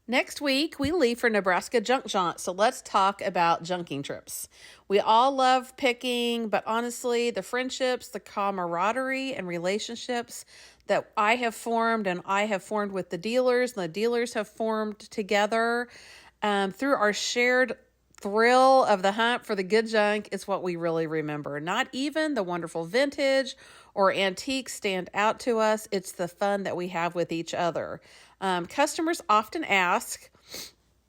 Next week, we leave for Nebraska Junk Jaunt, so let's talk about junking trips. We all love picking, but honestly, the friendships, the camaraderie, and relationships that I have formed and I have formed with the dealers, and the dealers have formed together through our shared thrill of the hunt for the good junk is what we really remember. Not even the wonderful vintage or antiques stand out to us. It's the fun that we have with each other. Customers often ask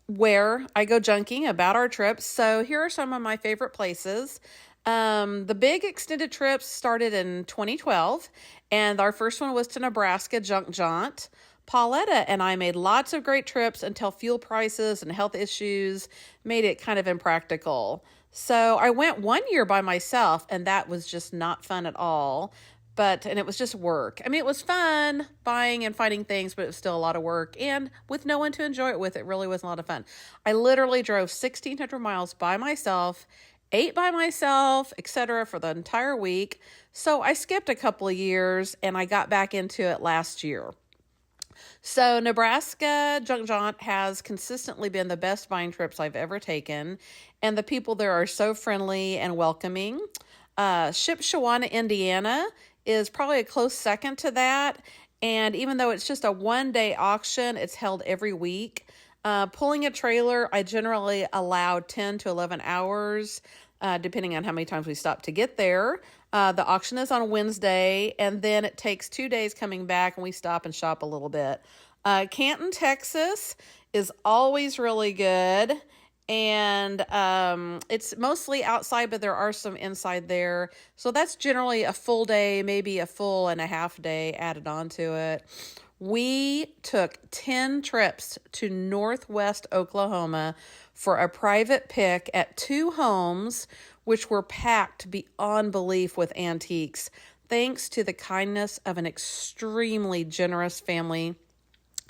where I go junking about our trips. So here are some of my favorite places. The big extended trips started in 2012, and our first one was to Nebraska Junk Jaunt. Pauletta and I made lots of great trips until fuel prices and health issues made it kind of impractical. So I went 1 year by myself, and that was just not fun at all. And it was just work. I mean, it was fun buying and finding things, but it was still a lot of work. And with no one to enjoy it with, it really wasn't a lot of fun. I literally drove 1,600 miles by myself, ate by myself, etc. for the entire week. So I skipped a couple of years and I got back into it last year. So Nebraska Junk Jaunt has consistently been the best buying trips I've ever taken, and the people there are so friendly and welcoming. Shipshewana, Indiana is probably a close second to that, and even though it's just a one-day auction, it's held every week. Pulling a trailer, I generally allow 10 to 11 hours, depending on how many times we stop to get there. The auction is on Wednesday, and then it takes 2 days coming back, and we stop and shop a little bit. Canton, Texas is always really good, and it's mostly outside, but there are some inside there. So that's generally a full day, maybe a full and a half day added on to it. We took 10 trips to Northwest Oklahoma for a private pick at 2 homes, which were packed beyond belief with antiques, thanks to the kindness of an extremely generous family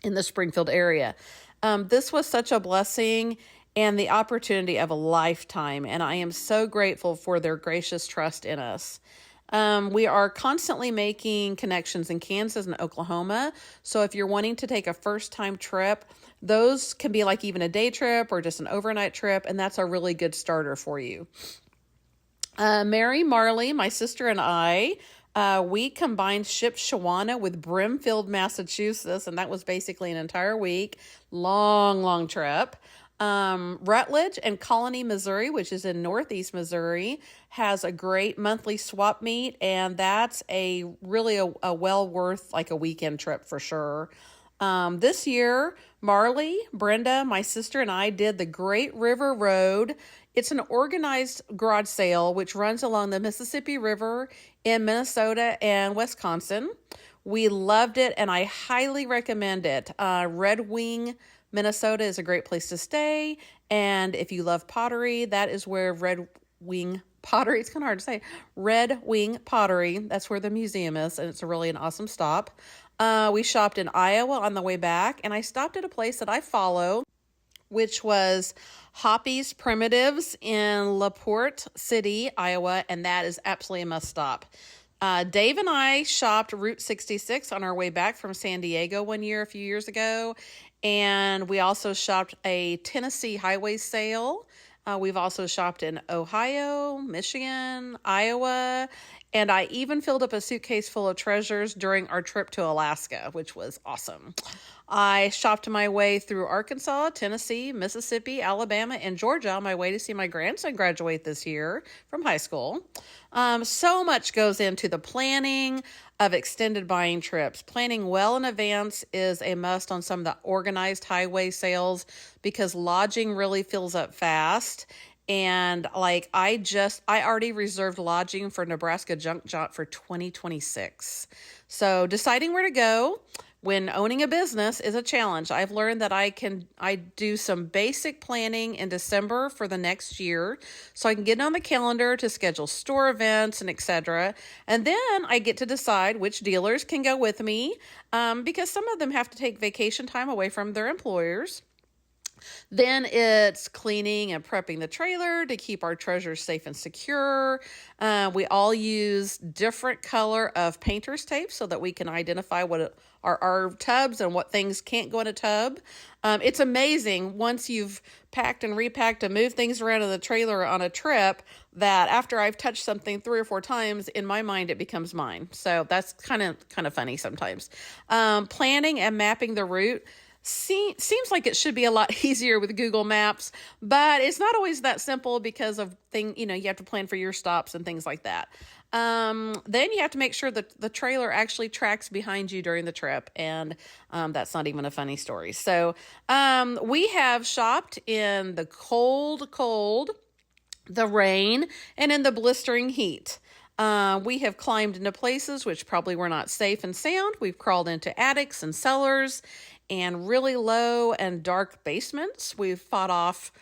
in the Springfield area. This was such a blessing and the opportunity of a lifetime, and I am so grateful for their gracious trust in us. We are constantly making connections in Kansas and Oklahoma. So if you're wanting to take a first-time trip, those can be like even a day trip or just an overnight trip, and that's a really good starter for you. Mary Marley, my sister, and I, we combined Shipshewana with Brimfield, Massachusetts, and that was basically an entire week. Long trip. Rutledge and Colony, Missouri, which is in Northeast Missouri, has a great monthly swap meet, and that's a well worth like a weekend trip for sure. This year, Marley, Brenda, my sister, and I did the Great River Road. It's an organized garage sale which runs along the Mississippi River in Minnesota and Wisconsin. We loved it, and I highly recommend it. Red Wing, Minnesota is a great place to stay, and if you love pottery, that is where Red Wing Pottery, it's kind of hard to say, Red Wing Pottery, that's where the museum is, and it's really an awesome stop. We shopped in Iowa on the way back, and I stopped at a place that I follow, which was Hoppy's Primitives in LaPorte City, Iowa, and that is absolutely a must stop. Dave and I shopped Route 66 on our way back from San Diego one year, a few years ago, and we also shopped a Tennessee highway sale. We've also shopped in Ohio, Michigan, Iowa, and I even filled up a suitcase full of treasures during our trip to Alaska, which was awesome. I shopped my way through Arkansas, Tennessee, Mississippi, Alabama, and Georgia on my way to see my grandson graduate this year from high school. So much goes into the planning of extended buying trips. Planning well in advance is a must on some of the organized highway sales because lodging really fills up fast. And I already reserved lodging for Nebraska Junk Jaunt for 2026. So deciding where to go when owning a business is a challenge. I've learned that I do some basic planning in December for the next year, so I can get on the calendar to schedule store events and etc. And then I get to decide which dealers can go with me, because some of them have to take vacation time away from their employers. Then it's cleaning and prepping the trailer to keep our treasures safe and secure. We all use different color of painter's tape so that we can identify what are our tubs and what things can't go in a tub. It's amazing once you've packed and repacked and moved things around in the trailer on a trip that after I've touched something 3 or 4 times, in my mind, it becomes mine. So that's kind of funny sometimes. Planning and mapping the route. Seems like it should be a lot easier with Google Maps, but it's not always that simple because of you have to plan for your stops and things like that. Then you have to make sure that the trailer actually tracks behind you during the trip, and that's not even a funny story. So we have shopped in the cold, the rain, and in the blistering heat. We have climbed into places which probably were not safe and sound. We've crawled into attics and cellars and really low and dark basements. We've fought off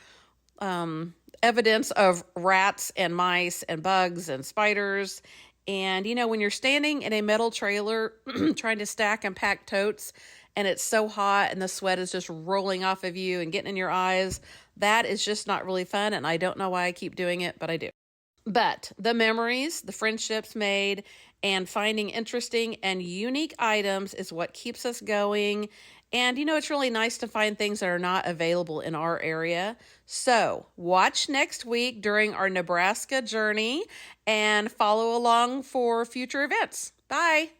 evidence of rats and mice and bugs and spiders. And, when you're standing in a metal trailer trying to stack and pack totes, and it's so hot and the sweat is just rolling off of you and getting in your eyes, that is just not really fun. And I don't know why I keep doing it, but I do. But the memories, the friendships made, and finding interesting and unique items is what keeps us going. And, it's really nice to find things that are not available in our area. So watch next week during our Nebraska journey and follow along for future events. Bye.